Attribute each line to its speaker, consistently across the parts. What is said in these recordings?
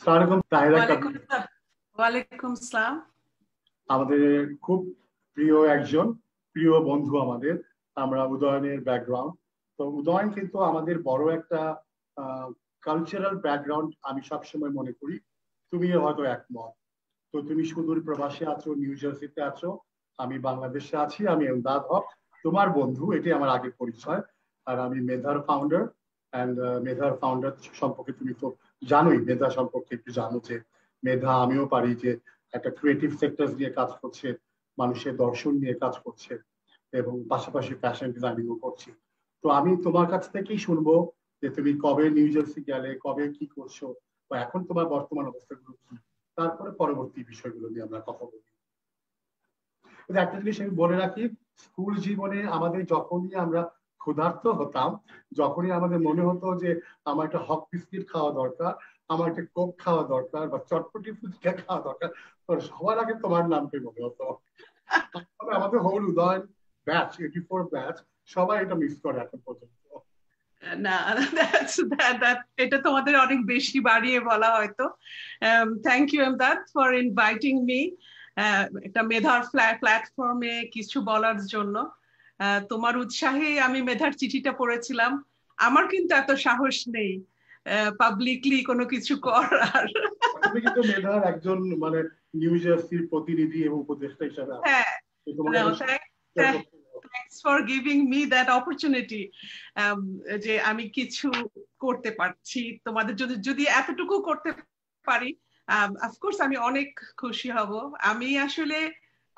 Speaker 1: সালামালাইকুম তাহিরা
Speaker 2: ওয়ালাইকুম
Speaker 1: কবির।
Speaker 2: আসসালাম। ওয়ালাইকুম আসসালাম।
Speaker 1: আমাদের খুব প্রিয় একজন প্রিয় বন্ধু আমাদের। আমরা উদয়নের ব্যাকগ্রাউন্ড, তো উদয়ন কিন্তু আমাদের বড় একটা কালচারাল ব্যাকগ্রাউন্ড। আমি সবসময় মনে করি তুমি হয়তো একমত। তো তুমি সুদূর প্রবাসে আছো, নিউ জার্সিতে আছো, আমি বাংলাদেশে আছি। আমি এমদাদ হক, তোমার বন্ধু, এটি আমার আগের পরিচয়। আর আমি মেধার ফাউন্ডার। অ্যান্ড মেধার ফাউন্ডার সম্পর্কে তুমি তো জানোই, মেধা সম্পর্কে একটু জানো যে মেধা আমিও পারি যে একটা ক্রিয়েটিভ সেক্টর নিয়ে কাজ করছে, মানুষের দর্শন নিয়ে কাজ করছে, এবং পাশাপাশি ফ্যাশন ডিজাইনিংও করছি। তো আমি তোমার কাছ থেকেই শুনবো যে তুমি কবে নিউ জার্সি গেলে, কবে কি করছো, বা এখন তোমার বর্তমান অবস্থাগুলো কি, তারপরে পরবর্তী বিষয়গুলো নিয়ে আমরা কথা বলি। কিন্তু একটা জিনিস আমি বলে রাখি, স্কুল জীবনে আমাদের যখনই আমরা ক্ষুধার্ত হতাম, যখনই আমাদের মনে হতো যে আমার একটা হক বিস্কিট খাওয়া দরকার, আমার একটা কোক খাওয়া দরকার, বা চটপটি ফুচকা খাওয়া দরকার, তো সবার আগে তোমার নামটাই মনে হতো। তবে আমাদের হোল উদয়ন ব্যাচ, 84 ব্যাচ, সবাই এটা মিস করে এখন পর্যন্ত।
Speaker 2: না, এটা তোমাদের অনেক বেশি বাড়িয়ে বলা হয়তো। Thank you Emdad for inviting me একটা মেধার প্ল্যাটফর্মে কিছু বলার জন্য। তোমার উৎসাহে আমি মেধার চিঠিটা পড়েছিলাম। আমার কিন্তু এত সাহস নেই পাবলিকলি কোনো কিছু করার।
Speaker 1: তুমি কিন্তু মেধার একজন মানে নিউ জার্সির প্রতিনিধি এবং উপদেষ্টা হিসাবে আছো,
Speaker 2: হ্যাঁ,
Speaker 1: তো তোমাকে তো share করতেই হবে।
Speaker 2: Thanks for giving me that opportunity, যে আমি কিছু করতে পারছি তোমাদের, যদি যদি এতটুকু করতে পারি অফকোর্স আমি অনেক খুশি হব। আমি আসলে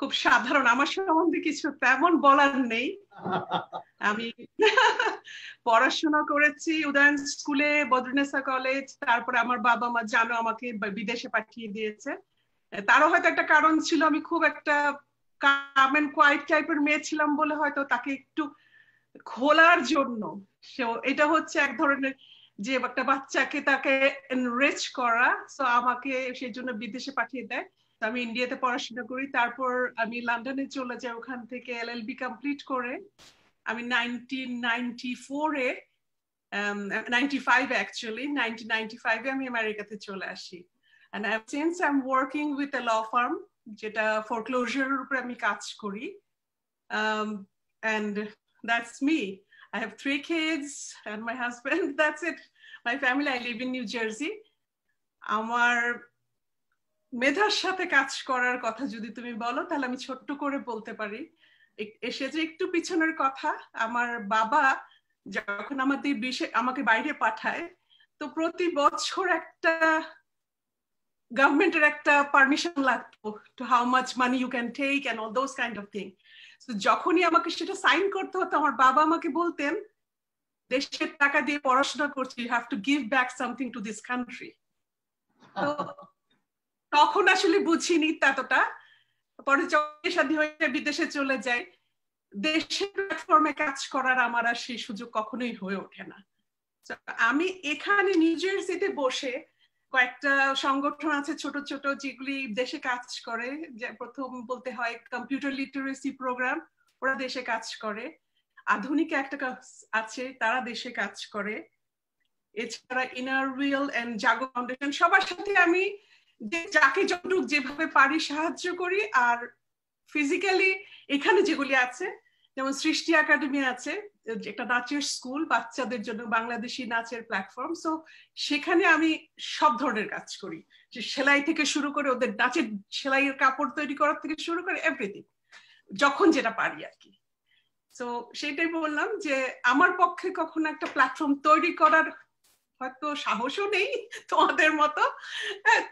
Speaker 2: খুব সাধারণ, আমার সম্বন্ধে কিছু তেমন বলার নেই। আমি পড়াশোনা করেছি উদয়ন স্কুলে, বদরুন্নেসা কলেজ, তারপরে আমার বাবা মা জানো আমাকে বিদেশে পাঠিয়ে দিয়েছে। তারও হয়তো একটা কারণ ছিল, আমি খুব একটা কাম এন্ড কোয়াইট টাইপের মেয়ে ছিলাম বলে হয়তো তাকে একটু খোলার জন্য। এটা হচ্ছে এক ধরনের যে একটা বাচ্চাকে তাকে এনরিচ করা, সো আমাকে সেই জন্য বিদেশে পাঠিয়ে দেয়। তো আমি ইন্ডিয়াতে পড়াশোনা করি, তারপর আমি লন্ডনে চলে যাই, ওখান থেকে এলএলবি কমপ্লিট করে আমি 1994-এ 95 অ্যাকচুয়ালি 1995-এ আমি আমেরিকাতে চলে আসি। and since I'm working with a law firm যেটা foreclosure এর উপরে আমি কাজ করি। um, and that's me. I have 3 kids and my husband. That's it. My family. I live in New Jersey. আমার মেধার সাথে কাজ করার কথা যদি তুমি বলো, তাহলে আমি ছোট্ট করে বলতে পারি। এসেছে একটু পিছনের কথা। আমার বাবা যখন আমাকে বাইরে পাঠায়, তো প্রতি বছর একটা গভর্নমেন্টের একটা পারমিশন লাগতো, to how much money you can take and all those kind of thing. তো যখনই আমাকে সেটা সাইন করতে হতো, আমার বাবা আমাকে বলতেন, দেশের টাকা দিয়ে পড়াশোনা করছি, you have to give back something to this country. তো তখন আসলে বুঝিনি এতটা। পরে যখন শাদী হয়ে বিদেশে চলে যায়, দেশের প্ল্যাটফর্মে কাজ করার আমার আর সেই সুযোগ কখনোই হয়ে ওঠে না। আমি এখানে নিউ জার্সিতে বসে কয়েকটা সংগঠন আছে ছোট ছোট যেগুলি দেশে কাজ করে। যে প্রথম বলতে হয় কম্পিউটার লিটারেসি প্রোগ্রাম, ওরা দেশে কাজ করে। আধুনিক একটা আছে, তারা দেশে কাজ করে। এছাড়া Inner Wheel and Jaago Foundation, সবার সাথে আমি যাকে যতটুকু যেভাবে পারি সাহায্য করি। আর ফিজিক্যালি এখানে যেগুলি আছে, যেমন সৃষ্টি একাডেমি আছে, একটা নাচের স্কুল বাচ্চাদের জন্য, বাংলাদেশি নাচের প্ল্যাটফর্ম। সো সেখানে আমি সব ধরনের কাজ করি, যে সেলাই থেকে শুরু করে ওদের নাচের সেলাইয়ের কাপড় তৈরি করার থেকে শুরু করে এভরিথিং, যখন যেটা পারি আর কি। তো সেটাই বললাম যে আমার পক্ষে কখনো একটা প্ল্যাটফর্ম তৈরি করার হয়তো সাহসও নেই তোমাদের মতো।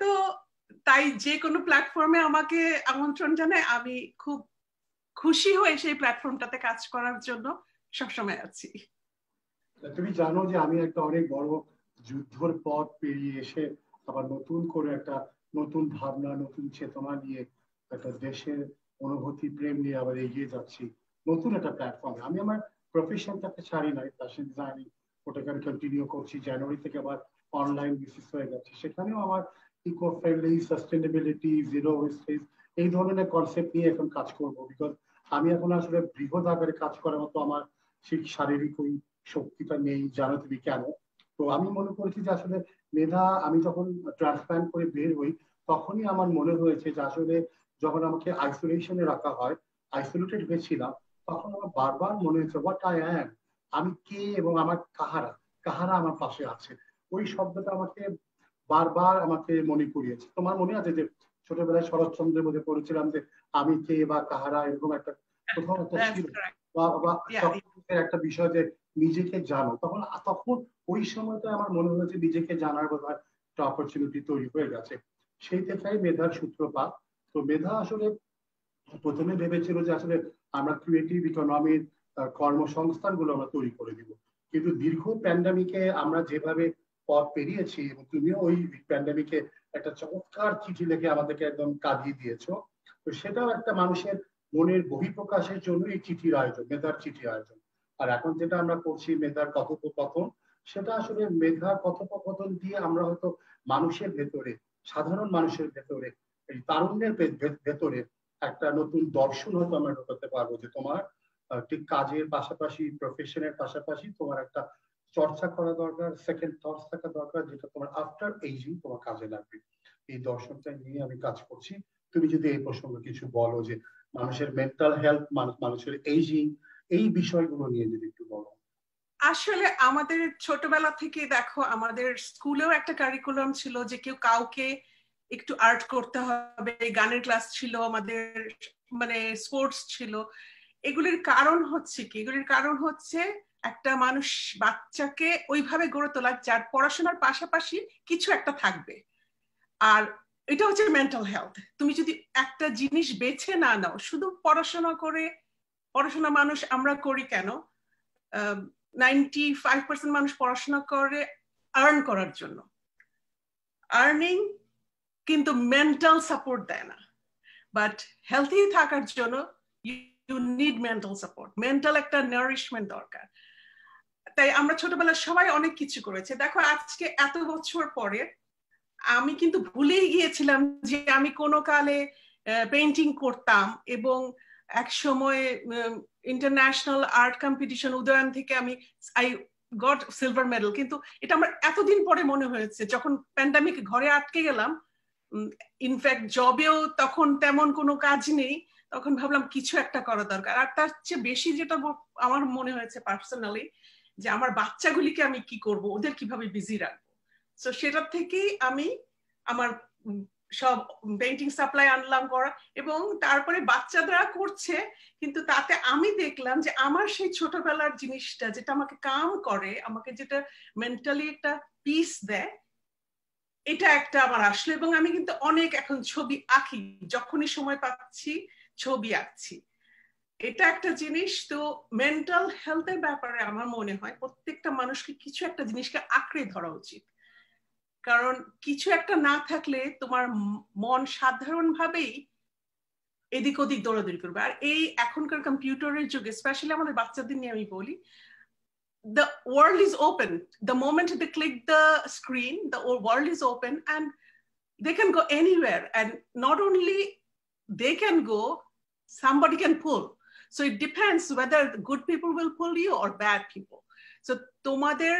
Speaker 2: তো তাই যে কোনো প্ল্যাটফর্মে আমাকে আমন্ত্রণ জানায়, আমি খুব খুশি হয়ে সেই প্ল্যাটফর্মটাতে কাজ করার জন্য সবসময় আছি।
Speaker 1: তুমি জানো যে আমি একটা অনেক বড় যুদ্ধর পথ পেরিয়ে এসে আবার নতুন করে একটা নতুন ভাবনা, নতুন চেতনা নিয়ে একটা দেশের অনুভূতি, প্রেম নিয়ে আবার এগিয়ে যাচ্ছি নতুন একটা প্ল্যাটফর্মে। আমি আমার প্রফেশনটাকে ছাড়ি নাই, ফ্যাশন ডিজাইনিং, ওটাকে আমি কন্টিনিউ করছি। জানুয়ারি থেকে আবার অনলাইন বেসিস হয়ে যাচ্ছে, সেখানেও আমার eco friendly, sustainability, zero wastage, এই ধরনের কনসেপ্ট নিয়ে এখন কাজ করবো। বিকজ আমি এখন আসলে বৃহৎ আকারে কাজ করার মতো আমার সেই শারীরিক ওই শক্তিটা নেই। জানো তুমি কেন? তো আমি মনে করেছি যে আসলে মেধা, আমি যখন ট্রান্সপ্ল্যান্ট করে বের হই তখনই আমার মনে হয়েছে যে আসলে যখন আমাকে আইসোলেশনে রাখা হয়, আইসোলেটেড হয়েছিলাম, তখন আমার বারবার মনে হয়েছে হোয়াট আই অ্যাম, আমি কে এবং আমার কাহারা, কাহারা আমার পাশে আছে। ওই শব্দটা আমাকে বারবার আমাকে মনে করিয়েছে। তোমার মনে আছে যে ছোটবেলায় শরৎচন্দ্রের মধ্যে পড়েছিলাম যে আমি কে বা কাহারা, এরকম একটা কোথাও একটা ছিল, বা একটা বিষয় যে নিজেকে জানো, তখন তখন ওই সময়টা আমার মনে হয়েছে নিজেকে জানার বোধ হয় একটা অপরচুনিটি তৈরি হয়ে গেছে। সেই থেকেই মেধার সূত্রপাত। তো মেধা আসলে প্রথমে ভেবেছিল যে আসলে আমরা ক্রিয়েটিভ ইকোনমির কর্মসংস্থান গুলো আমরা তৈরি করে দিব, কিন্তু দীর্ঘ প্যান্ডামিকে আমরা যেভাবে পথ পেরিয়েছি, এবং তুমিও ওই প্যান্ডামিকে একটা চমৎকার চিঠি লিখে আমাদেরকে একদম কাঁদিয়ে দিয়েছো, তো সেটাও একটা মানুষের মনের বহিঃপ্রকাশের জন্য এই চিঠির আয়োজন, মেধার চিঠি আয়োজন। আর এখন যেটা আমরা করছি মেধার কথোপকথন, সেটা আসলে মেধা কথোপকথন দিয়ে আমরা হয়তো মানুষের ভেতরে, সাধারণ মানুষের ভেতরে, এই তারুণ্যের ভেতরে একটা নতুন দর্শন হয়তো আমরা ঢোকাতে পারবো, যে তোমার ঠিক কাজের পাশাপাশি, প্রফেশনের পাশাপাশি তোমার একটা চর্চা করা দরকার, সেকেন্ড থটস থাকা দরকার, যেটা তোমার আফটার এইজিং তোমার কাজে লাগবে। এই দর্শনটা নিয়ে আমি কাজ করছি। তুমি যদি এই প্রসঙ্গে কিছু বলো, যে মানুষের মেন্টাল হেলথ, মানুষের এইজিং, এই বিষয়গুলো নিয়ে যদি একটু বলো।
Speaker 2: আসলে আমাদের ছোটবেলা থেকে দেখো, আমাদের স্কুলেও একটা কারিকুলাম ছিল যে কেউ কাউকে একটু আর্ট করতে হবে, গানের ক্লাস ছিল আমাদের, মানে স্পোর্টস ছিল। এগুলির কারণ হচ্ছে কি? এগুলির কারণ হচ্ছে একটা মানুষ, বাচ্চাকে ওইভাবে গড়ে তোলা যার পড়াশোনার পাশাপাশি কিছু একটা থাকবে। আর এটা হচ্ছে মেন্টাল হেলথ। তুমি যদি একটা জিনিস বেছে না নাও, শুধু পড়াশোনা করে, পড়াশোনা মানুষ আমরা করি কেন, 95% মানুষ পড়াশোনা করে আর্ন করার জন্য, আর্নিং, কিন্তু মেন্টাল সাপোর্ট দেয় না। বাট হেলথি থাকার জন্য you need mental support, mental একটা নারিশমেন্ট দরকার। তাই আমরা ছোটবেলায় সবাই অনেক কিছু করেছে। দেখো আজকে এত বছর পরে আমি কিন্তু ভুলেই গিয়েছিলাম যে আমি কোনো কালে পেইন্টিং করতাম, এবং এক সময় ইন্টারন্যাশনাল আর্ট কম্পিটিশন উদয়ন থেকে আমি আই গট সিলভার মেডেল। কিন্তু এটা আমার এতদিন পরে মনে হয়েছে, যখন প্যান্ডামিক ঘরে আটকে গেলাম, ইনফ্যাক্ট জবেও তখন তেমন কোনো কাজ নেই, তখন ভাবলাম কিছু একটা করা দরকার। আর তার চেয়ে বেশি যেটা আমার মনে হয়েছে পার্সোনালি, যে আমার বাচ্চাগুলিকে আমি কি করব, ওদের কিভাবে বিজি রাখবো। তো সেটার থেকেই আমি আমার সব পেইন্টিং সাপ্লাই আনলাম করা, এবং তারপরে বাচ্চারা করছে। কিন্তু তাতে আমি দেখলাম যে আমার সেই ছোটবেলার জিনিসটা, যেটা আমাকে কাম করে, আমাকে যেটা মেন্টালি একটা পিস দেয়, এটা একটা আমার আসলো। এবং আমি কিন্তু অনেক এখন ছবি আঁকি, যখনই সময় পাচ্ছি ছবি আঁকছি। এটা একটা জিনিস। তো মেন্টাল হেলথের ব্যাপারে আমার মনে হয় প্রত্যেকটা মানুষকে কিছু একটা জিনিসকে আঁকড়ে ধরা উচিত। কারণ কিছু একটা না থাকলে তোমার মন সাধারণভাবেই এদিক ওদিক দৌড়াদৌড়ি করবে। আর এই এখনকার কম্পিউটারের যুগে, স্পেশালি আমাদের বাচ্চাদের নিয়ে আমি বলি, the world is open. The moment they click the screen, the world is open and they can go anywhere. And not only they can go, somebody can pull. So it depends whether good people will pull you or bad people. So তোমাদের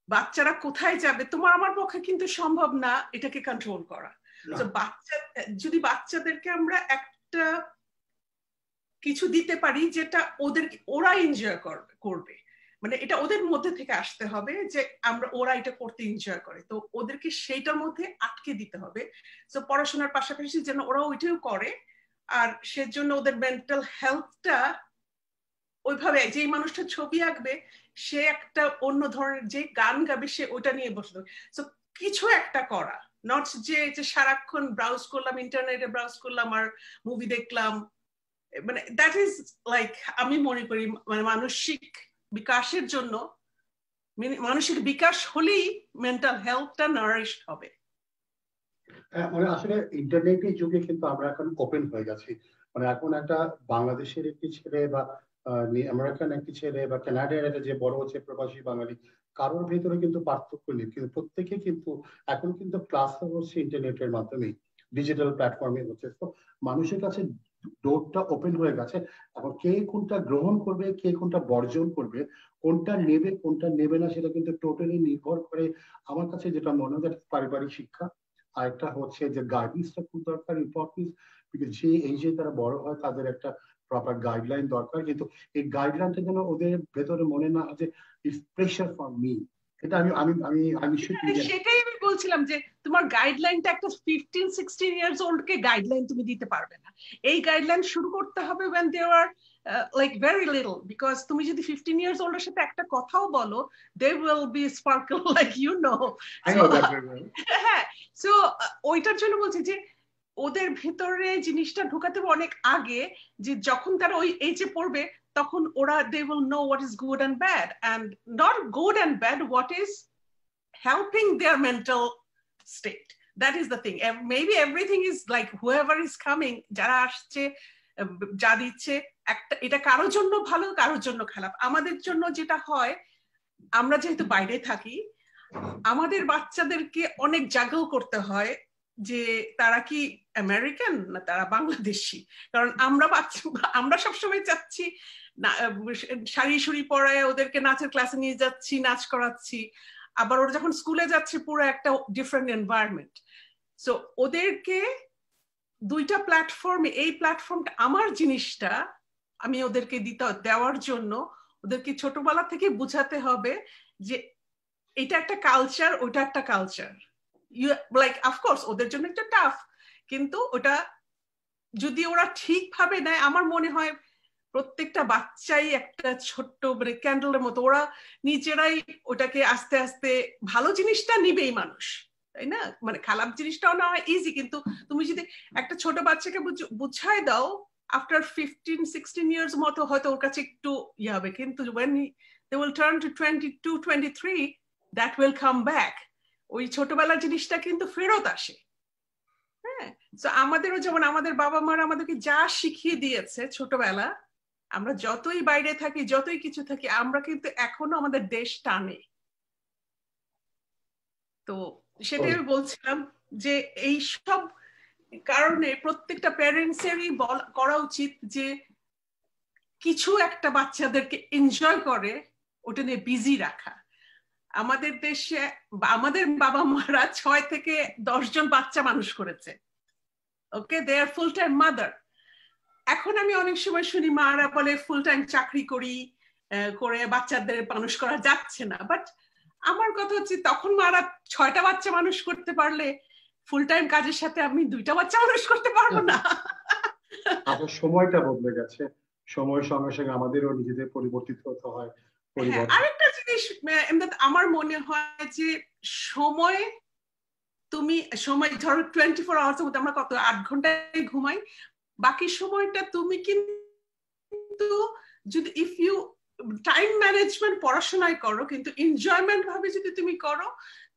Speaker 2: বাচ্চারা কোথায় যাবে তোমার আমার পক্ষে কিন্তু সম্ভব না এটাকে কন্ট্রোল করা। তো বাচ্চা, যদি বাচ্চাদেরকে আমরা একটা কিছু দিতে পারি যেটা ওরা এনজয় করবে, মানে এটা ওদের মধ্যে থেকে আসতে হবে যে আমরা, ওরা এটা করতে এনজয় করে, তো ওদেরকে সেইটার মধ্যে আটকে দিতে হবে। তো পড়াশোনার পাশাপাশি যেন ওরা ওইটাও করে, আর সেজন্য ওদের মেন্টাল হেলথটা ওইভাবে, যেই মানুষটা ছবি আঁকবে সে একটা অন্য ধরনের, যে গান গাবে সে ওটা নিয়ে বসে থাকবে। তো কিছু একটা করা, নট যে সারাক্ষণ ব্রাউজ করলাম, ইন্টারনেটে ব্রাউজ করলাম আর মুভি দেখলাম। মানে দ্যাট ইজ লাইক, আমি মনে করি মানে মানসিক বিকাশের জন্য, মানসিক বিকাশ হলেই মেন্টাল হেলথটা নারিশ হবে।
Speaker 1: মানে আসলে ইন্টারনেটের যুগে কিন্তু আমরা এখন ওপেন হয়ে গেছি। মানে এখন একটা বাংলাদেশের একটি ছেলে বা আমেরিকান একটি ছেলে বা কানাডিয়ার একটা যে বড় হচ্ছে প্রবাসী বাঙালি, কারোর ভেতরে কিন্তু পার্থক্য নেই, কিন্তু প্রত্যেকে কিন্তু এখন কিন্তু ক্লাস হচ্ছে ইন্টারনেটের মাধ্যমে, ডিজিটাল প্ল্যাটফর্মে হচ্ছে। তো মানুষের কাছে ডোরটা ওপেন হয়ে গেছে। এখন কে কোনটা গ্রহণ করবে, কে কোনটা বর্জন করবে, কোনটা নেবে কোনটা নেবে না, সেটা কিন্তু টোটালি নির্ভর করে। আমার কাছে যেটা মনে হয় পারিবারিক শিক্ষা, আর একটা হচ্ছে যে গাইডেন্সটা খুব দরকার, ইম্পর্টেন্স, বিকজ যে এই যে তারা বড় হয় তাদের একটা প্রপার গাইডলাইন দরকার। কিন্তু এই গাইডলাইনটা যেন ওদের ভেতরে মনে না হয় যে ইটস প্রেশার ফর মি। এটা আমি আমি আমি আমি
Speaker 2: সেটাই আমি বলছিলাম যে তোমার গাইডলাইনটা একটা 15-16 ইয়ার্স ওল্ড কে গাইডলাইন তুমি দিতে পারবে না। এই গাইডলাইন শুরু করতে হবে when they are like very little, because তুমি যদি 15 ইয়ার্স ওল্ড এর সাথে একটা কথাও বলো, they will be sparkle like you know.
Speaker 1: I know that very well.
Speaker 2: হ্যাঁ, সো ওইটার জন্য বলছি যে ওদের ভেতরে জিনিসটা ঢোকাতে হবে অনেক আগে, যে যখন তারা ওই এজে পড়বে তখন ওরা they will know what is good and bad, and not good and bad, what is helping their mental state. That is the thing. Maybe everything is like whoever is coming, যারা আসছে যা দিচ্ছে, একটা এটা কারোর জন্য ভালো কারোর জন্য খারাপ। আমাদের জন্য যেটা হয়, আমরা যেহেতু বাইরে থাকি, আমাদের বাচ্চাদেরকে অনেক জাগল করতে হয় যে তারা কি আমেরিকান না তারা বাংলাদেশি। কারণ আমরা সবসময় চাচ্ছি শাড়ি শুড়ি পরায় ওদেরকে নাচের ক্লাসে নিয়ে যাচ্ছি, নাচ করাচ্ছি, আবার ওরা যখন স্কুলে যাচ্ছে পুরো একটা ডিফারেন্ট এনভায়রনমেন্ট। সো ওদেরকে দুইটা প্ল্যাটফর্মে, এই প্ল্যাটফর্মটা আমার জিনিসটা আমি ওদেরকে দেওয়ার জন্য ওদেরকে ছোটবেলা থেকে বুঝাতে হবে যে এটা একটা কালচার, ওটা একটা কালচার। লাইক অফকোর্স ওদের জন্য একটা টাফ, কিন্তু ওটা যদি ওরা ঠিকভাবে নেয়, আমার মনে হয় প্রত্যেকটা বাচ্চাই একটা ছোট্ট মানে ক্যান্ডেলের মতো, ওরা নিজেরাই ওটাকে আস্তে আস্তে ভালো জিনিসটা নিবেই মানুষ, তাই না? মানে খারাপ জিনিসটাও না হয় ইজি, কিন্তু তুমি যদি একটা ছোট বাচ্চাকে বুঝাই দাও আফটার 15-16 ইয়ার্স মতো হয়তো ওর কাছে একটু ইয়ে হবে, কিন্তু when they will turn to 22-23 that will come back. ওই ছোটবেলার জিনিসটা কিন্তু ফেরত আসে। হ্যাঁ, তো আমাদেরও যেমন আমাদের বাবা মারা আমাদেরকে যা শিখিয়ে দিয়েছে ছোটবেলা, আমরা যতই বাইরে থাকি যতই কিছু থাকি, আমরা কিন্তু এখনো আমাদের দেশ টানে। তো সেটাই আমি বলছিলাম যে এই সব কারণে প্রত্যেকটা প্যারেন্টসেরই করা উচিত যে কিছু একটা বাচ্চাদেরকে এনজয় করে ওটা নিয়ে বিজি রাখা। আমাদের দেশে আমাদের বাবা মারা 6 থেকে 10 জন বাচ্চা মানুষ করেছে, ওকে, দে আর ফুল টাইম মাদার। এখন আমি অনেক সময় শুনি মারা বলে ফুল টাইম চাকরি করে বাচ্চাদের মানুষ করা যাচ্ছে না, বাট আমার কথা হচ্ছে তখন মারা 6টা বাচ্চা মানুষ করতে পারলে ফুল টাইম কাজের সাথে আমি 2টা বাচ্চা মানুষ করতে পারবো না?
Speaker 1: আচ্ছা, সময়টা বদলে গেছে, সময়ের সঙ্গে সঙ্গে আমাদেরও নিজেদের পরিবর্তিত হতে হয়।
Speaker 2: আরেকটা জিনিস আমার মনে হয় যে সময় ধরো 24 আওয়ার্সের মধ্যে আমরা কত 8 ঘন্টায় ঘুমাই, বাকি সময়টা তুমি কিন্তু যদি ইফ ইউ টাইম ম্যানেজমেন্ট পড়াশোনায় করো, কিন্তু এনজয়মেন্ট ভাবে যদি তুমি করো,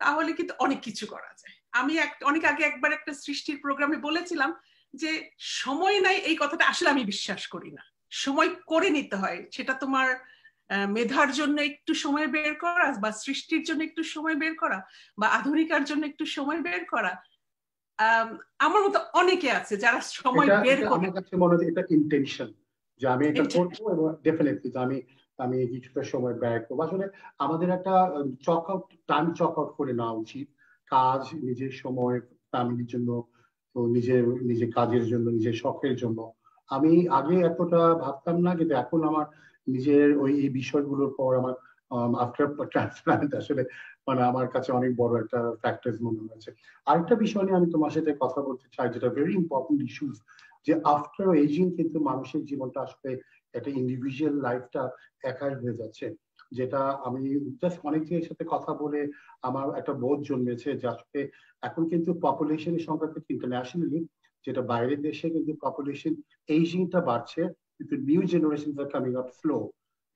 Speaker 2: তাহলে কিন্তু অনেক কিছু করা যায়। আমি অনেক আগে একবার একটা সৃষ্টির প্রোগ্রামে বলেছিলাম যে সময় নাই, এই কথাটা আসলে আমি বিশ্বাস করি না। সময় করে নিতে হয়, সেটা তোমার মেধার জন্য একটু সময় বের করা, বা সৃষ্টির জন্য একটু সময় বের করা, বা আধুনিকার জন্য একটু সময় বের করা। আমার মতো অনেকে আছে যারা সময় বের করে।
Speaker 1: আমার কাছে মনে হয় এটা ইন্টেনশন, যে আমি এটা করবো এবং ডেফিনেটলি আমি আমি কিছুটা সময় ব্যয় করবো। আসলে আমাদের একটা টাইম চক আউট করে নেওয়া উচিত, কাজ, নিজের সময়, ফ্যামিলির জন্য, তো নিজের কাজের জন্য, নিজের শখের জন্য। আমি আগে এতটা ভাবতাম না, কিন্তু এখন আমার নিজের এই বিষয়গুলোর পর আমার আফটার ট্রান্সপ্লান্ট আসলে মানে আমার কাছে অনেক বড় একটা ফ্যাক্টর মনে হয়েছে। আরেকটা বিষয় নিয়ে আমি তোমার সাথে কথা বলতে চাই, যেটা ভেরি ইম্পর্টেন্ট ইস্যুস, যে আফটার এজিং কিন্তু মানুষের জীবনটা আসলে একটা ইন্ডিভিজুয়াল লাইফটা একাই হয়ে যাচ্ছে। যেটা আমি জাস্ট অনেকের সাথে কথা বলে আমার একটা বোধ জন্মেছে যে আসলে এখন কিন্তু পপুলেশনের সংখ্যা কিন্তু ইন্টারন্যাশনালি, যেটা বাইরের দেশে কিন্তু পপুলেশন এজিংটা বাড়ছে, কিন্তু new generation are coming up slow,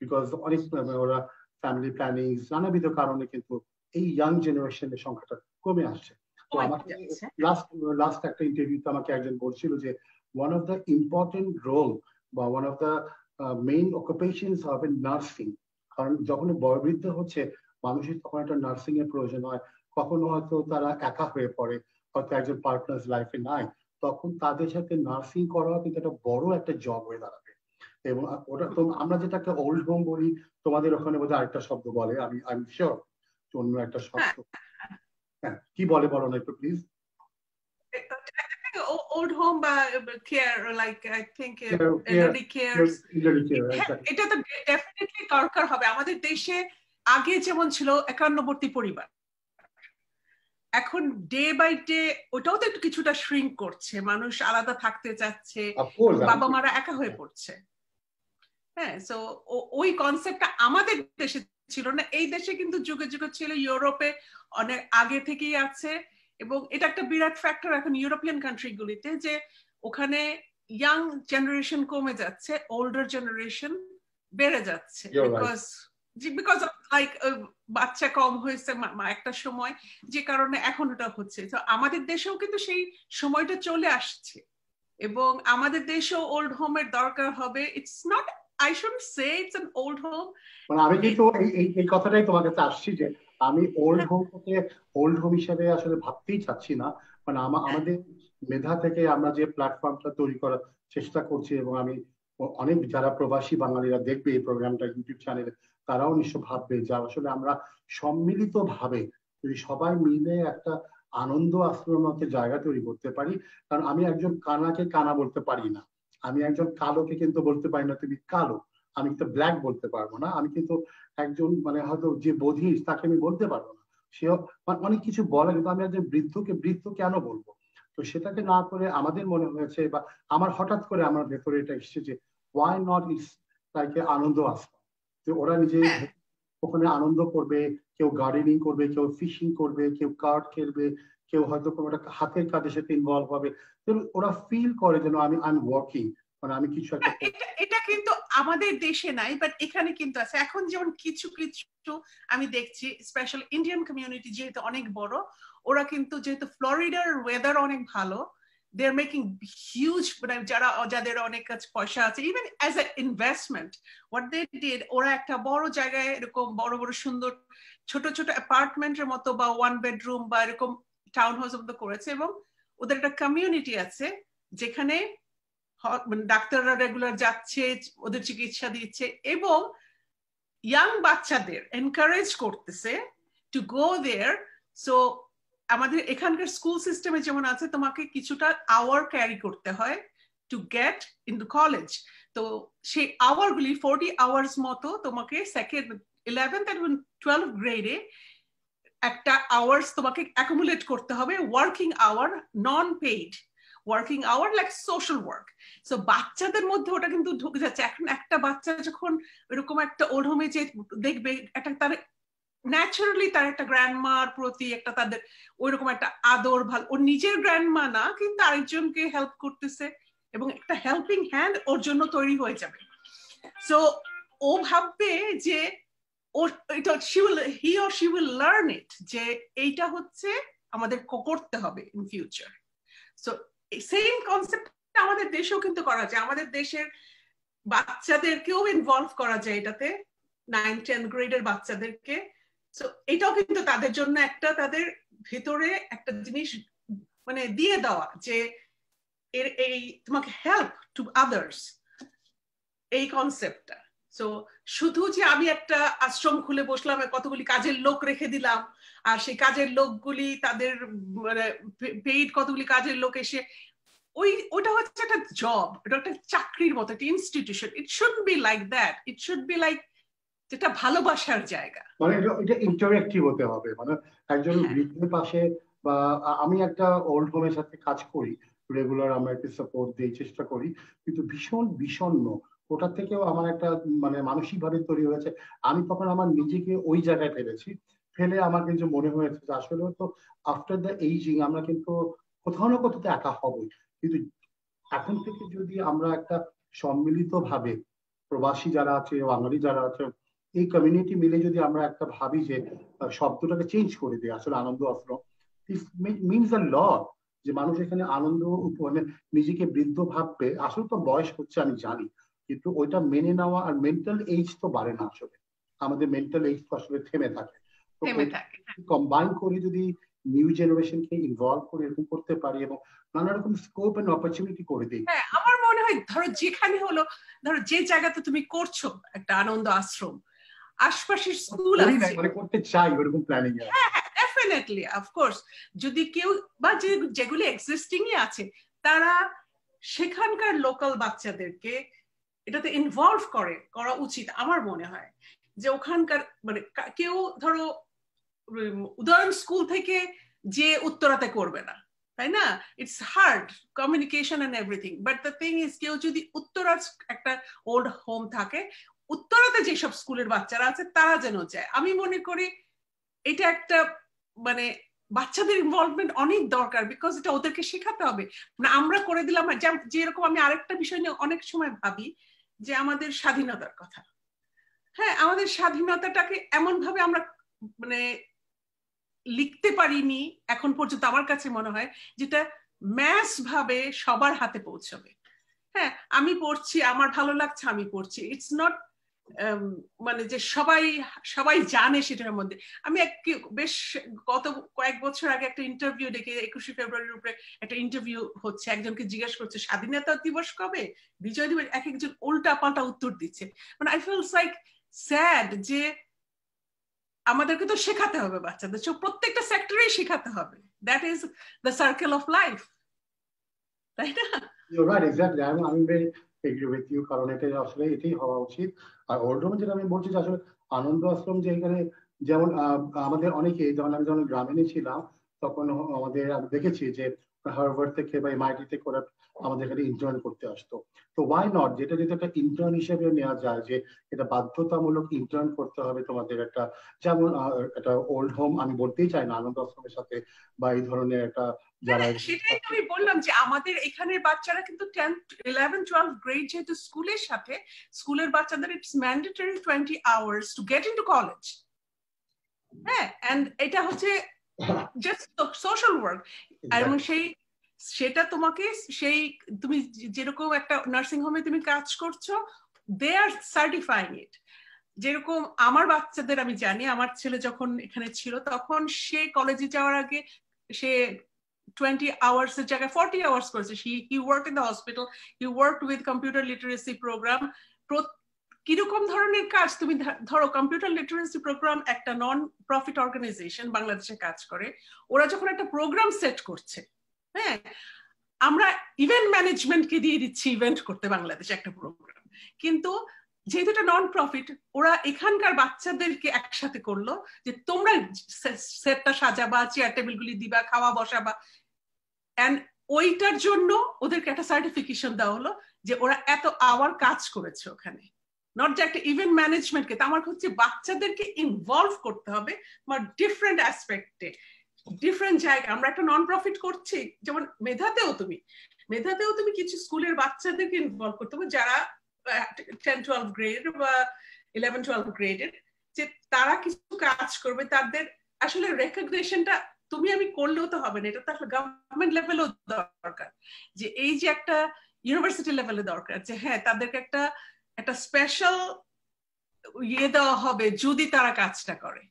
Speaker 1: because অনেক ওরা ফ্যামিলি প্ল্যানিং নানাবিধ কারণে কিন্তু এই ইয়াং জেনারেশনের সংখ্যাটা কমে আসছে। তো আমাকে লাস্ট একটা ইন্টারভিউতে আমাকে একজন বলছিল যে one of the important role বা one of the main occupations হবে নার্সিং। কারণ যখন বয়োবৃদ্ধ হচ্ছে মানুষের তখন একটা নার্সিং এর প্রয়োজন হয়, কখনো হয়তো তারা একা হয়ে পড়ে, হয়তো একজন পার্টনার লাইফে নাই, তখন তাদের সাথে নার্সিং করা কিন্তু একটা বড় একটা জব হয়ে দাঁড়াবে। এবং ওটা তো আমরা যেটাকে ওল্ড হোম বলি, তোমাদের ওখানে বোধহয় আরেকটা শব্দ বলে, আমি শিওর অন্য একটা শব্দ। হ্যাঁ, কি বলে বলো না একটু প্লিজ।
Speaker 2: ওল্ড হোম বা care, like I think elderly care, এটা তো ডেফিনেটলি দরকার হবে আমাদের দেশে। আগে যেমন ছিল একান্নবর্তী পরিবার, এখন ডে বাই ডে ওটাও তো একটু কিছুটা শ্রিঙ্ক করছে, মানুষ আলাদা থাকতে চাচ্ছে, বাবা মারা একা হয়ে পড়ছে। হ্যাঁ, সো ওই কনসেপ্টটা আমাদের দেশে ছিল না, এই দেশে কিন্তু যুগে যুগে ছিল, ইউরোপে অনেক আগে থেকেই আছে। এবং এটা একটা বিরাট ফ্যাক্টর এখন ইউরোপিয়ান কান্ট্রি গুলিতে, যে ওখানে ইয়াং জেনারেশন কমে যাচ্ছে, ওল্ডার জেনারেশন বেড়ে যাচ্ছে, বিকজ অফ লাইক বাচ্চা কম হয়েছে একটা সময়, যে কারণে এখন ওটা হচ্ছে। তো আমাদের দেশেও কিন্তু সেই সময়টা চলে আসছে, এবং আমাদের দেশেও ওল্ড হোমের দরকার হবে। It's not, I shouldn't say it's an old home.
Speaker 1: মানে আমি কিন্তু এই কথাটাই তোমার কাছে আসছি, যে আমি ওল্ড হোমকে ওল্ড হোম হিসেবে আসলে ভাবতেই চাচ্ছি না। মানে আমাদের মেধা থেকে আমরা যে প্ল্যাটফর্মটা তৈরি করার চেষ্টা করছি, এবং আমি অনেক যারা প্রবাসী বাঙালিরা দেখবে এই প্রোগ্রামটা ইউটিউব চ্যানেলে, তারাও নিশ্চয় ভাববে যে আসলে আমরা সম্মিলিত ভাবে যদি সবাই মিলে একটা আনন্দ আশ্রমের মতো জায়গা তৈরি করতে পারি। কারণ আমি একজন কানাকে কানা বলতে পারি না, আমি একজন কালোকে কিন্তু বলতে পারি না তুমি কালো, আমি তো ব্ল্যাক বলতে পারবো না, আমি কিন্তু একজন মানে হয়তো যে বধির তাকে আমি বলতে পারবো না, সেও অনেক কিছু বলে, কিন্তু আমি একজন বৃদ্ধকে বৃদ্ধ কেন বলবো? তো সেটাকে না করে আমাদের মনে হয়েছে, বা আমার হঠাৎ করে আমার ভেতরে এটা এসছে যে ওয়াই নট ইটস লাইক আনন্দ আশ্রম। তো ওরা নিজে ওখানে আনন্দ করবে, কেউ গার্ডেনিং করবে, কেউ ফিশিং করবে, কেউ কার্ড খেলবে, কেউ হয়তো কোনো একটা হাতের কাজের সাথে ইনভলভ হবে। তো ওরা ফিল করে যেন আমি ওয়ার্কিং, মানে আমি কিছু একটা।
Speaker 2: এটা কিন্তু আমাদের দেশে নাই, বাট এখানে কিন্তু আছে। এখন যেমন কিছু কিছু আমি দেখছি, স্পেশাল ইন্ডিয়ান কমিউনিটি যেহেতু অনেক বড়, ওরা কিন্তু যেহেতু ফ্লোরিডার ওয়েদার অনেক ভালো, দে আর মেকিং হিউজ, মানে যাদের অনেক কাছে পয়সা আছে, even as a investment what they did, ওরা একটা বড় জায়গায় এরকম বড় বড় সুন্দর ছোট ছোট অ্যাপার্টমেন্টের মতো বা ওয়ান বেডরুম বা এরকম টাউন হাউস মতো করেছে, এবং ওদের একটা কমিউনিটি আছে যেখানে ডাক্তাররা রেগুলার যাচ্ছে, ওদের চিকিৎসা দিচ্ছে, এবং ইয়াং বাচ্চাদের এনকারেজ করতেছে টু গো দেয়ার। সো আমাদের এখানকার স্কুল সিস্টেমে যেমন আছে, তোমাকে কিছুটা আওয়ার ক্যারি করতে হয় to get in to college. তো সেই আওয়ার গুলি 40 আওয়ার্স মতো তোমাকে সেকেন্ড 11th এবং 12th গ্রেডে একটা আওয়ার্স তোমাকে অ্যাকুমুলেট করতে হবে, working hour, non paid working hour, like social work. So বাচ্চাদের মধ্যে ওটা কিন্তু ঢুকে যাচ্ছে। এখন একটা বাচ্চা যখন এরকম একটা ওল্ড হোমে যে দেখবে, একটা তার ন্যাচারালি তার একটা গ্র্যান্ডমার প্রতি একটা তাদের ওইরকম একটা আদর, ভালো, ওর নিজের গ্র্যান্ডমা না কিন্তু আরেকজনকে হেল্প করতেছে, এবং একটা হেল্পিং হ্যান্ড ওর জন্য তৈরি হয়ে যাবে। সো ও ভাববে যে he or she will learn it, যে এইটা হচ্ছে আমাদের করতে হবে in future. So same concept আমাদের দেশেও কিন্তু করা যায়, আমাদের দেশের বাচ্চাদেরকেও ইনভলভ করা যায় এটাতে, 9-10 গ্রেডের বাচ্চাদেরকে। সো এটাও কিন্তু তাদের জন্য একটা, তাদের ভেতরে একটা জিনিস মানে দিয়ে দেওয়া, যে এই তোমাকে হেল্প টু আদার্স, এই কনসেপ্টটা। সো শুধু যে আমি একটা আশ্রম খুলে বসলাম, কতগুলি কাজের লোক রেখে দিলাম, আর সেই কাজের লোকগুলি তাদের মানে পেইড কতগুলি কাজের লোক এসে, ওইটা হচ্ছে একটা জব, এটা একটা চাকরির মতো, একটা institution. It should be like that, it should be like যেটা ভালোবাসার জায়গা,
Speaker 1: মানে এটা ইন্টারঅ্যাক্টিভ হতে হবে। মানে একজন বৃদ্ধের পাশে, বা আমি একটা ওল্ড হোমের সাথে কাজ করি রেগুলার, আমরা একটু সাপোর্ট দিয়ে চেষ্টা করি, কিন্তু ভীষণ বিষণ্ণ, ওটা থেকেও আমার একটা মানে মানসিক ভাবে তৈরি হয়েছে। আমি তখন আমার নিজেকে ওই জায়গায় ফেলেছি, ফেলে আমার কিন্তু মনে হয়েছে যে আসলে তো আফটার দ্য এইজিং আমরা কিন্তু কোথাও না কোথাও একা হবই। কিন্তু এখন থেকে যদি আমরা একটা সম্মিলিত ভাবে প্রবাসী যারা আছে, বাঙালি যারা আছে, এই কমিউনিটি মিলে যদি আমরা একটা ভাবি যে শব্দটাকে চেঞ্জ করে দিই, আসলে আনন্দ আশ্রম মিনস আ লট, যে মানুষ এখানে আনন্দ মানে নিজেকে বৃদ্ধ ভাববে। আসলে তো বয়স হচ্ছে আমি জানি, কিন্তু ওইটা মেনে নেওয়া, আর মেন্টাল এজ তো বাড়ে না আসলে, আমাদের মেন্টাল এজ তো আসলে থেমে থাকে। তো কম্বাইন করে যদি নিউ জেনারেশনকে ইনভলভ করে এরকম করতে পারি এবং নানা রকম স্কোপ এন্ড অপরচুনিটি করে দিই।
Speaker 2: হ্যাঁ, আমার মনে হয় ধরো যেখানে হলো, ধরো যে জায়গাতে তুমি করছো একটা আনন্দ আশ্রম, আশপাশের স্কুল আছে,
Speaker 1: মানে করতে চাই ওরকম প্ল্যানিং এ।
Speaker 2: হ্যাঁ হ্যাঁ ডেফিনেটলি অফকোর্স, যদি কেউ বা যেগুলি এক্সিস্টিংই আছে তারা সেখানকার লোকাল বাচ্চাদেরকে এটাতে ইনভলভ করা উচিত আমার মনে হয়। যে ওখানকার মানে কেউ ধরো উদাহরণ স্কুল থেকে যে উত্তরাতে করবে না, তাই না? It's hard communication and everything, but the thing is কেউ যদি উত্তরার একটা ওল্ড হোম থাকে, উত্তরাতে যেসব স্কুলের বাচ্চারা আছে তারা যেন যায়। আমি মনে করি এটা একটা মানে বাচ্চাদের ইনভলভমেন্ট অনেক দরকার, বিকজ এটা ওদেরকে শেখাতে হবে। মানে আমরা করে দিলাম, যেরকম আমি আরেকটা বিষয় নিয়ে অনেক সময় ভাবি যে আমাদের স্বাধীনতার কথা। হ্যাঁ, আমাদের স্বাধীনতাটাকে এমন ভাবে আমরা মানে লিখতে পারিনি এখন পর্যন্ত, আমার কাছে মনে হয়, যেটা ম্যাস ভাবে সবার হাতে পৌঁছবে। হ্যাঁ, আমি পড়ছি, আমার ভালো লাগছে, আমি পড়ছি, ইটস নট মানে যে সবাই সবাই জানে সেটার মধ্যে। আমি বেশ গত কয়েক বছর আগে একটা ইন্টারভিউ দেখে, 21শে ফেব্রুয়ারির উপরে একটা ইন্টারভিউ হচ্ছে, একজনকে জিজ্ঞেস করছে স্বাধীনতা দিবস কবে, বিজয় দিবস, এক একজন উল্টা পাল্টা উত্তর দিচ্ছে। মানে আই ফিলস লাইক স্যাড যে আমাদেরকে তো শেখাতে হবে বাচ্চাদের, প্রত্যেকটা সেক্টরেই শেখাতে হবে, that is the circle of life, তাই না?
Speaker 1: You're right, exactly. আমি very agree with you, কারণ এটা আসলে এটাই হওয়া উচিত। আর ওল্ড হোমে যেটা আমি বলছি যে আসলে আনন্দ আশ্রম যে এখানে যেমন আমাদের অনেকে, যেমন আমি যখন গ্রামীণে ছিলাম তখন আমাদের আমি দেখেছি যে হার্ভার্ড থেকে বা এমআইটি থেকে ওরা আমাদের এখানে ইন্টার্ন করতে আসতো। তো ওয়াই নট, যেটা যদি একটা ইন্টার্ন হিসেবে নেওয়া যায়, যে এটা বাধ্যতামূলক ইন্টার্ন করতে হবে তোমাদের একটা, যেমন একটা ওল্ড হোম আমি বলতেই চাই না আনন্দ আশ্রমের সাথে বা এই ধরনের একটা যারা,
Speaker 2: সেটাই তো আমি বললাম যে আমাদের এখানের বাচ্চারা কিন্তু 10, 11, 12 গ্রেড যেহেতু স্কুলের সাথে, স্কুলের বাচ্চাদের it's mandatory 20 hours to get into college. হ্যাঁ, এন্ড এটা হচ্ছে জাস্ট সোশ্যাল ওয়ার্ক। এবং সেটা তোমাকে সেই তুমি যেরকম একটা নার্সিং হোমে তুমি কাজ করছো, দে আর সার্টিফাইং ইট। যেরকম আমার বাচ্চাদের আমি জানি, আমার ছেলে যখন এখানে ছিল তখন সে কলেজে যাওয়ার আগে সে 20 hours এর জায়গায় 40 hours করেছে। he worked in the hospital, he worked with computer literacy program। কিরকম ধরনের কাজ, তুমি ধরো কম্পিউটার লিটারেসি প্রোগ্রাম একটা নন প্রফিট অর্গানাইজেশন বাংলাদেশে কাজ করে, ওরা যখন একটা প্রোগ্রাম সেট করছে, হ্যাঁ, আমরা ইভেন্ট ম্যানেজমেন্টকে দিয়ে দিচ্ছি ইভেন্ট করতে বাংলাদেশে একটা প্রোগ্রাম, কিন্তু যেহেতু এটা নন প্রফিট, ওরা এখানকার বাচ্চাদেরকে একসাথে করলো যে তোমরা সেটটা সাজাবা, চেয়ার টেবিল গুলি দিবা, খাওয়া বসাবা, এন্ড ওইটার জন্য ওদেরকে একটা সার্টিফিকেশন দেওয়া হলো যে ওরা এত আওয়ার কাজ করেছে ওখানে। নট যে একটা ইভেন্ট ম্যানেজমেন্টকে, তা আমার হচ্ছে বাচ্চাদেরকে ইনভলভ করতে হবে ডিফারেন্ট অ্যাসপেক্টে, ডিফারেন্ট জায়গায়। আমরা একটা নন প্রফিট করছি, যেমন মেধাতেও তুমি কিছু স্কুলের বাচ্চাদেরকে ইনভলভ করতে হবে যারা 10, 12 গ্রেড বা 11, 12 গ্রেডের, যে তারা কিছু কাজ করবে, তাদের আসলে রেকগনিশনটা তুমি আমি করলেও তো হবে না, এটা তো আসলে গভর্নমেন্ট লেভেলেও দরকার, যে এই যে একটা ইউনিভার্সিটি লেভেলে দরকার, যে হ্যাঁ তাদেরকে একটা স্পেশাল ইয়ে দেওয়া হবে যদি তারা কাজটা করে,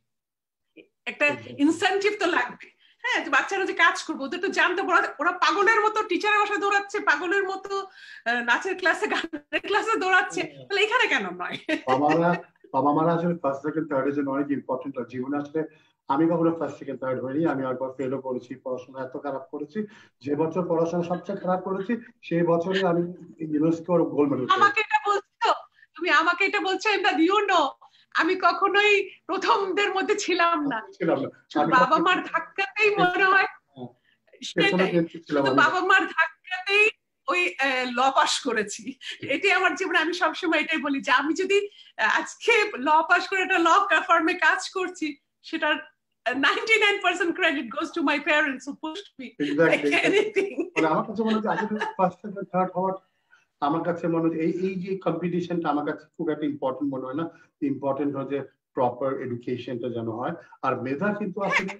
Speaker 2: একটা ইনসেন্টিভ তো লাগবে। হ্যাঁ, বাচ্চারা যে কাজ করবে ওদের তো জানতে, ওরা পাগলের মতো টিচারের বাসায় দৌড়াচ্ছে, পাগলের মতো নাচের ক্লাসে গানের ক্লাসে দৌড়াচ্ছে, তাহলে এখানে কেন নয়?
Speaker 1: বাবা মারা আসলে ফার্স্ট সেকেন্ড থার্ড এর জন্য অনেক ইম্পর্টেন্ট হয় জীবনে। আসলে আমি কখনো ফার্স্ট সেকেন্ড থার্ড হইনি, আমি একবার ফেলও করেছি, পড়াশোনা এত খারাপ করেছি, যে বছর পড়াশোনা সবচেয়ে খারাপ করেছি সেই বছরে আমি ইউনেস্কো গোল্ড মেডেল।
Speaker 2: আমাকে এটা বলছো, তুমি আমাকে এটা বলছো, এটা দিও নো, আমি কখনোই প্রথমদের মধ্যে ছিলাম না। বাবা মার ধাক্কাতেই মনে হয়, বাবা মার ধাক্কাতেই ওই ল পাস করেছি। এটাই আমার জীবনে, আমি সবসময় এটাই বলি যে আমি যদি আজকে ল পাস করে একটা ল ফার্মে কাজ করছি, সেটার 99% credit goes to my parents who pushed me like anything.
Speaker 1: আমার কাছে মনে হচ্ছে আসলে ফার্স্ট সেকেন্ড থার্ড হওয়ার, আমার কাছে মনে হচ্ছে এই যে কম্পিটিশনটা আমার কাছে খুব একটা ইম্পর্টেন্ট মনে হয় না। ইম্পর্টেন্ট হচ্ছে প্রপার এডুকেশনটা যেন হয়। আর মেধা কিন্তু আসলে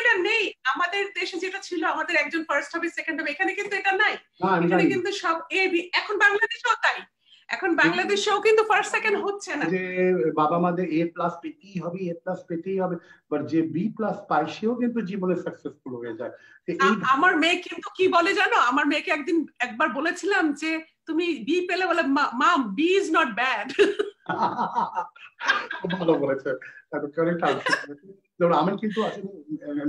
Speaker 2: এটা নেই আমাদের দেশে, যেটা ছিল আমাদের একজন ফার্স্ট হবে সেকেন্ড হবে, এখানে কিন্তু এটা নাই। এখানে কিন্তু সব এ বি, এখন বাংলাদেশেও তাই, এখন বাংলাদেশেও কিন্তু ফার্স্ট সেকেন্ড হচ্ছে না,
Speaker 1: যে বাবা মাদের A+ পেতেই হবে, A+ পেতেই হবে, বাট যে B+ পায় সেও কিন্তু জীবনে সাকসেসফুল হয়ে যায়।
Speaker 2: আমার মেয়ে কিন্তু কি বলে জানো, আমার মেয়েকে একবার বলেছিলাম যে তুমি বি পেলে, বলে মাম বি ইজ নট ব্যাড।
Speaker 1: ভালো বলেছে। যেমন আমি কিন্তু আসলে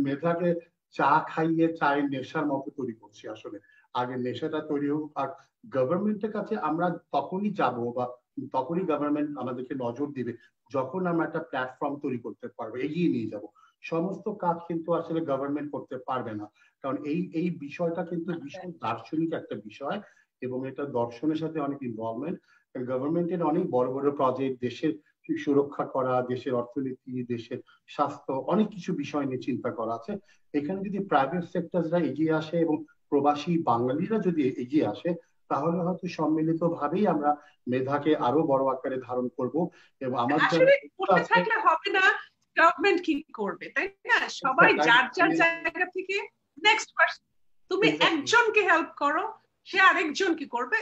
Speaker 1: মেধাকে চা খাইয়ে চায়ের নেশার মতো তৈরি করছি আসলে। আগে নেশাটা তৈরি হোক, আর গভর্নমেন্টের কাছে আমরা তখনই যাব বা তখনই গভর্নমেন্ট আমাদেরকে নজর দিবে যখন আমরা একটা প্ল্যাটফর্ম তৈরি করতে পারবো, এগিয়ে নিয়ে যাব। সমস্ত কাজ কিন্তু আসলে গভর্নমেন্ট করতে পারবে না, কারণ এই বিষয়টা কিন্তু ভীষণ দার্শনিক একটা বিষয় এবং এটা দর্শনের সাথে অনেক ইনভলভমেন্ট। গভর্নমেন্টের অনেক বড় বড় প্রজেক্ট, দেশের সুরক্ষা করা, দেশের অর্থনীতি, দেশের স্বাস্থ্য, অনেক কিছু বিষয় নিয়ে চিন্তা করা আছে। এখানে যদি প্রাইভেট সেক্টররা এগিয়ে আসে এবং প্রবাসী বাঙালিরা যদি এগিয়ে আসে, তাহলে হয়তো সম্মিলিত ভাবেই আমরা মেধাকে আরো বড় আকারে ধারণ করব। এবং আমার
Speaker 2: আসলে বসে থাকলে হবে না, গভর্নমেন্ট কি করবে, তাই না? সবাই যার যার জায়গা থেকে নেক্সট পারসন, তুমি একজনকে হেল্প করো, সে আরেকজন কি করবে,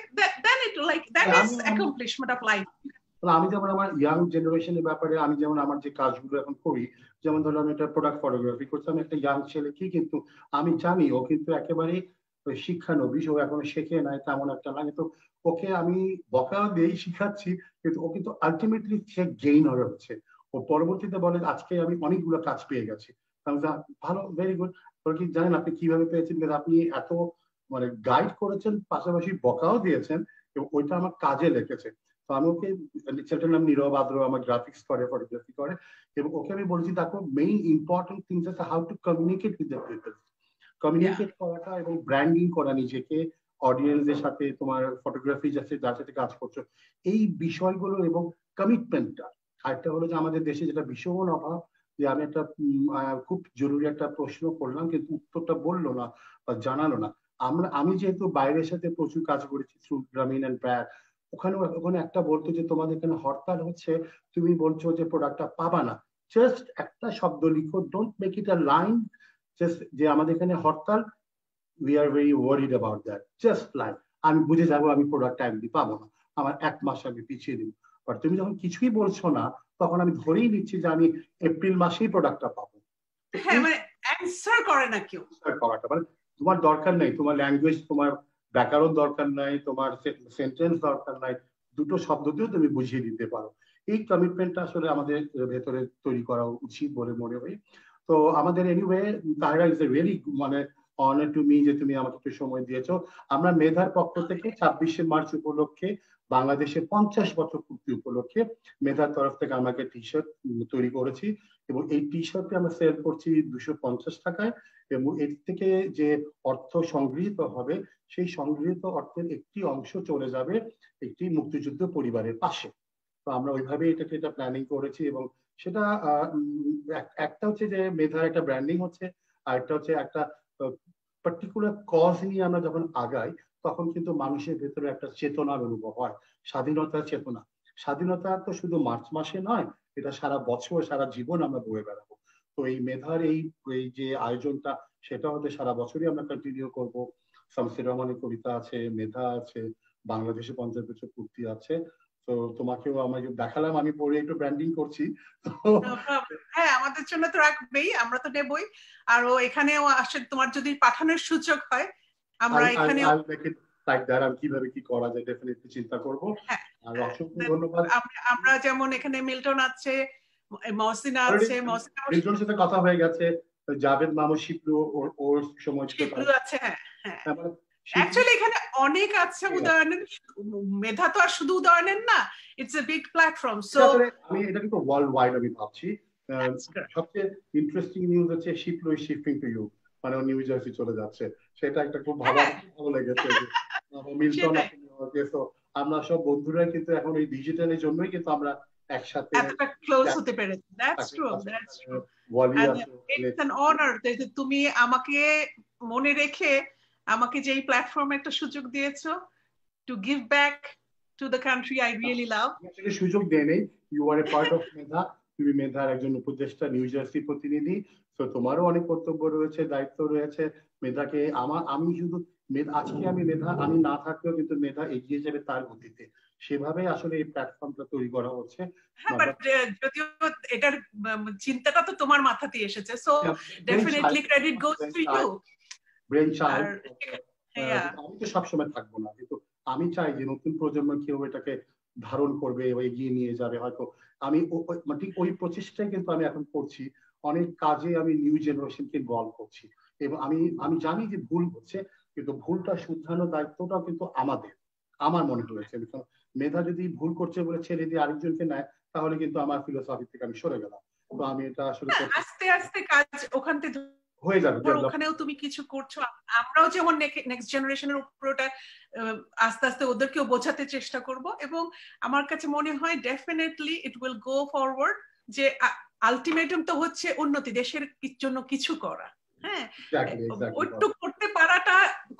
Speaker 2: then it like that is accomplishment of life.
Speaker 1: আমি যেমন আমার ইয়াং জেনারেশনের ব্যাপারে, আমি যেমন আমার যে কাজগুলো এখন করি, যেমন ধরো আমি একটা প্রোডাক্ট ফটোগ্রাফি করছি, আমি একটা ইয়াং ছেলে কি, কিন্তু আমি জানি ও কিন্তু একেবারে শিক্ষানবিশ, ও এখনো শেখে নাই তেমন একটা না, কিন্তু ওকে আমি বকা দিয়েই শিখাচ্ছি, কিন্তু ও কিন্তু আলটিমেটলি সে গেইনার হচ্ছে। ও পরবর্তীতে বলে আজকে আমি অনেকগুলো কাজ পেয়ে গেছি। ভালো, ভেরি গুড। কি জানেন আপনি কিভাবে পেয়েছেন? কিন্তু আপনি এত মানে গাইড করেছেন, পাশাপাশি বকাও দিয়েছেন, এবং ওইটা আমার কাজে লেগেছে। তো আমি ওকে, ছেলেটার নাম নীরব আদ্র, আমার গ্রাফিক্স করে, ফটোগ্রাফি করে, এবং ওকে আমি বলেছি তাকে মেইন ইম্পর্টেন্ট থিংস আছে how to communicate with the people, communicate করাটা এবং ব্র্যান্ডিং করা নিজেকে অডিয়েন্সের সাথে, তোমার ফটোগ্রাফি যার সাথে কাজ করছো, এই বিষয়গুলো এবং কমিটমেন্টটা। আরেকটা হলো যে আমাদের দেশে যেটা ভীষণ অভাব, যে আমি একটা খুব জরুরি একটা প্রশ্ন করলাম কিন্তু উত্তরটা বললো না বা জানালো না। আমি যেহেতু বাইরের সাথে প্রচুর কাজ করেছি থ্রু গ্রামীণ এন্ড ব্র্যাক, ওখানে একটা বলতো যে তোমাদের এখানে হরতাল হচ্ছে, তুমি বলছো যে প্রোডাক্টটা পাবা না, জাস্ট একটা শব্দ লিখো, don't make it a line, just যে আমাদের এখানে hartal, we are very worried about that, just like আমি বুঝে যাবো আমি প্রোডাক্ট টাইমলি পাবো না, আমার 1 মাস আমি পিছিয়ে দিব। বাট তুমি যখন কিছুই বলছো না, তখন আমি ধরেই নিচ্ছি যে আমি এপ্রিল মাসেই প্রোডাক্টটা পাবো।
Speaker 2: হ্যাঁ, মানে অ্যানসার করে না কেউ
Speaker 1: করাটা, মানে তোমার দরকার নেই, তোমার ল্যাঙ্গুয়েজ, তোমার ব্যাকরণ দরকার নাই, তোমার সেন্টেন্স দরকার নাই, দুটো শব্দ দিয়েও তুমি বুঝিয়ে দিতে পারো। এই কমিটমেন্টটা আসলে আমাদের ভেতরে তৈরি করা উচিত বলে মনে হয়। তো আমাদের এনিওয়ে, তাহরা ইজ এ রিয়েলি মানে অনার টু মি যে তুমি আমাকে একটু সময় দিয়েছো। আমরা মেধার পক্ষ থেকে 26শে মার্চ উপলক্ষে, বাংলাদেশের 50 বছর পূর্তি উপলক্ষে, মেধার তরফ থেকে আমরা একটা টি শার্ট তৈরি করেছি, এবং এই টি শার্টটি আমরা সেল করছি 250 টাকায়, এবং এর থেকে যে অর্থ সংগৃহীত হবে, সেই সংগৃহীত অর্থের একটি অংশ চলে যাবে একটি মুক্তিযুদ্ধ পরিবারের পাশে। তো আমরা ওইভাবে এটা প্ল্যানিং করেছি, এবং সেটা একটা হচ্ছে যে মেধার একটা ব্র্যান্ডিং হচ্ছে, আর একটা হচ্ছে একটা পার্টিকুলার কজ নিয়ে আমরা যখন আগাই, তখন কিন্তু মানুষের ভেতরে একটা চেতনার অনুভব হয়, স্বাধীনতার চেতনা। স্বাধীনতা তো শুধু মার্চ মাসে নয়, এটা সারা বছর, সারা জীবন আমরা বয়ে বেড়াবো। তো এই মেধার এই যে আয়োজনটা, সেটা হতে সারা বছরই আমরা কন্টিনিউ করব। শামসুর রহমানের কবিতা আছে, মেধা আছে, বাংলাদেশে 50 বছর পূর্তি আছে। তো তোমাকেও আমি দেখালাম, আমি পরে একটু ব্র্যান্ডিং করছি।
Speaker 2: হ্যাঁ, আমাদের জন্য তো রাখবেই, আমরা তো নেবই। আর এখানেও আসে, তোমার যদি পাঠানোর সুযোগ হয়, আমরা এখানে
Speaker 1: কিভাবে কি করা যায় ডেফিনেটলি চিন্তা করব। আর অসংখ্য ধন্যবাদ।
Speaker 2: আমরা যেমন এখানে মিল্টন আছে, মহসিনা আছে,
Speaker 1: মিল্টনের সাথে কথা হয়ে গেছে, জাভেদ মাহমুদ শিপলু ওর সময়
Speaker 2: আছে। হ্যাঁ, অ্যাকচুয়ালি এখানে অনেক আছে উদাহরণের, মেধা তো আর শুধু উদাহরণের না, it's a big platform. So
Speaker 1: আমি এটা কিন্তু ওয়ার্ল্ড ওয়াইড আমি ভাবছি। সবচেয়ে ইন্টারেস্টিং নিউজ হচ্ছে Shiplu is shifting to you, মানে ও নিউ জার্সি চলে যাচ্ছে। সেটা একটা খুব ভালো লেগেছে। মিল্টন, আমরা সব বন্ধুরা কিন্তু এখন এই ডিজিটালের জন্যই কিন্তু আমরা একসাথে
Speaker 2: এতটা ক্লোজ হতে পেরেছি। That's true, that's true. It's an honour যে তুমি আমাকে মনে রেখে আমাকে যে এই প্ল্যাটফর্মে একটা সুযোগ দিয়েছো to give back to the country I really love.
Speaker 1: আসলে সুযোগ দেয় নেই, you are a part of মেধা, তুমি মেধার একজন উপদেষ্টা, নিউ জার্সি প্রতিনিধি। তো তোমারও অনেক কর্তব্য রয়েছে, দায়িত্ব রয়েছে মেধাকে। আমি শুধু আজকে আমি মেধা আমি না থাকলেও কিন্তু মেধা এগিয়ে যাবে তার গতিতে, সেভাবে আসলে এই প্ল্যাটফর্মটা তৈরি করা হচ্ছে।
Speaker 2: হ্যাঁ, বাট যদিও এটার চিন্তাটা তো তোমার মাথাতেই এসেছে, so definitely credit goes to you.
Speaker 1: Brain child. আমি তো সবসময় থাকবো না, কিন্তু আমি চাই যে নতুন প্রজন্ম কেউ এটাকে ধারণ করবে, এগিয়ে নিয়ে যাবে। হয়তো আমি ঠিক ওই প্রচেষ্টাই কিন্তু আমি এখন করছি। অনেক কাজে আমি নিউ জেনারেশনকে ইনভলভ করছি, এবং আমি জানি যে ভুল হচ্ছে, কিন্তু ভুলটা শুধরানোর দায়িত্বটাও কিন্তু আমাদের। আমার মনে হয়েছে মেধা যদি ভুল করছে বলে ছেড়ে দিয়ে আরেকজনকে নেয়, তাহলে কিন্তু আমার ফিলোসফি থেকে আমি সরে গেলাম। তো আমি এটা আসলে
Speaker 2: আস্তে আস্তে কাজ ওখান থেকে
Speaker 1: হয়ে যাবে।
Speaker 2: ওখানেও তুমি কিছু করছো, আমরাও যেমন নেক্সট জেনারেশনের উপর ওটা আস্তে আস্তে ওদেরকেও বোঝাতে চেষ্টা করব, এবং আমার কাছে মনে হয় definitely it will go forward. যে আলটিমেটাম তো হচ্ছে উন্নতি, দেশের জন্য কিছু করা। হ্যাঁ, ওইটু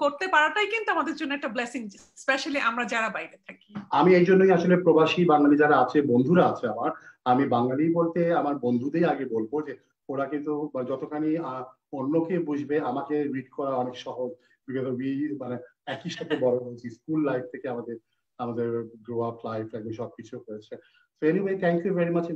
Speaker 2: করতে পারাটাই কিন্তু আমাদের জন্য একটা ব্লেসিং, স্পেশালি আমরা যারা বাইরে থাকি।
Speaker 1: আমি এই জন্যই আসলে প্রবাসী বাঙালি যারা আছে, বন্ধুরা আছে আমার, আমি বাঙালি বলতে আমার বন্ধুদের আগে বলবো যে ওরা কিন্তু যতখানি অন্যকে বুঝবে, আমাকে রিড করা অনেক সহজ। মানে একই সাথে বড় হয়েছি, স্কুল লাইফ থেকে আমাদের গ্রো আপ লাইফ সবকিছু হয়েছে। তো anyway, thank you very much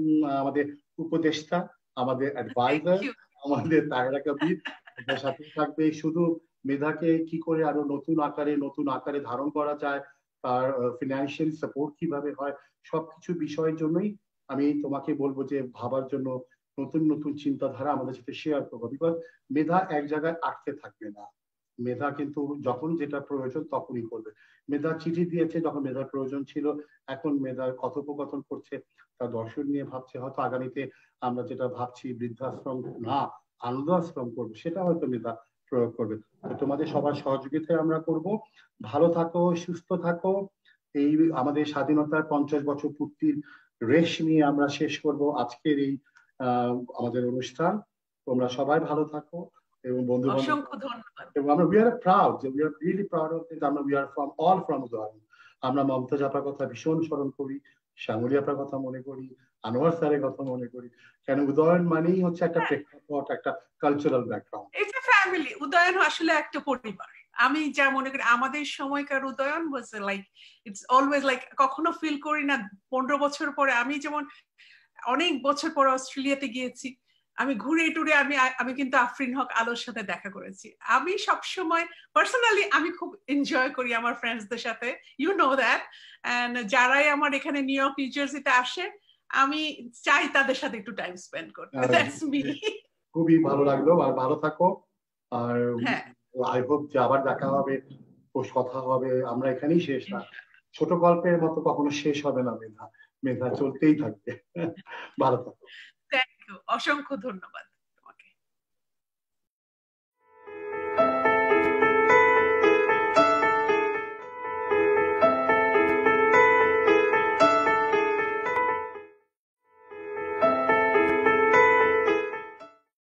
Speaker 1: আমাদের উপদেষ্টা, আমাদের অ্যাডভাইজার, আমাদের তাহেরা কবির, এটার সাথে থাকবে। শুধু মেধাকে কি করে আরো নতুন আকারে ধারণ করা যায়, তার ফিনান্সিয়াল সাপোর্ট কিভাবে হয়, সবকিছু বিষয়ের জন্যই আমি তোমাকে বলবো যে ভাবার জন্য নতুন নতুন চিন্তাধারা আমাদের সাথে শেয়ার করবো। বিকজ মেধা এক জায়গায় আটকে থাকবে না। মেধা কিন্তু যখন যেটা প্রয়োজন তখনই করবে। মেধা চিঠি দিয়েছে যখন মেধার প্রয়োজন ছিল, এখন মেধার কথোপকথন করছে, তার দর্শন নিয়ে ভাবছে। হয়তো আগামীতে আমরা যেটা ভাবছি বৃদ্ধাশ্রম না, আনন্দ আশ্রম করবো, সেটা হয়তো মেধা প্রয়োগ করবে। তোমাদের সবার সহযোগিতায় আমরা করব। ভালো থাকো, সুস্থ থাকো। এই আমাদের স্বাধীনতার 50 বছর পূর্তির রেশ নিয়ে আমরা শেষ করব আজকের এই আমাদের অনুষ্ঠান। তোমরা সবাই ভালো থাকো, এবং বন্ধু বান্ধব,
Speaker 2: অসংখ্য ধন্যবাদ।
Speaker 1: এবং আমরা উই আর প্রাউড যে we are really proud of this. আমরা উই আর ফ্রম উদয়ন। আমরা মমতাজ আপার কথা ভীষণ স্মরণ করি, শ্যামলী আপার কথা মনে করি, আনোয়ার স্যারের কথা মনে করি। কেন উদয়ন মানেই হচ্ছে একটা প্রেক্ষাপট, একটা cultural background.
Speaker 2: It's a family. Udayan আসলে একটা পরিবার। আমি যা মনে করি আমাদের সময়কার Udayan was like, it's always like, কখনো ফিল করি না 15 বছর পরে। আমি যেমন অনেক বছর পর অস্ট্রেলিয়াতে গিয়েছি, আমি ঘুরে টুরে আমি কিন্তু আফরিন হক আলোর সাথে দেখা করেছি। আমি সবসময় পার্সোনালি আমি খুব এনজয় করি আমার ফ্রেন্ডসদের সাথে, ইউ নো দ্যাট। এন্ড যারাই আমার এখানে নিউ ইয়র্ক নিউ জার্সিতে আসে, আমি চাই তাদের সাথে একটু টাইম স্পেন্ড করতে। That's me.
Speaker 1: খুবই ভালো লাগলো, আর ভালো থাকো। আর আই হোপ যে আবার দেখা হবে, কথা হবে। আমরা এখানেই শেষ না, ছোট গল্পের মতো কখনো শেষ হবে না। মেধা চলতেই থাকবে। ভালো থাকো।
Speaker 2: থ্যাংক ইউ, অসংখ্য ধন্যবাদ।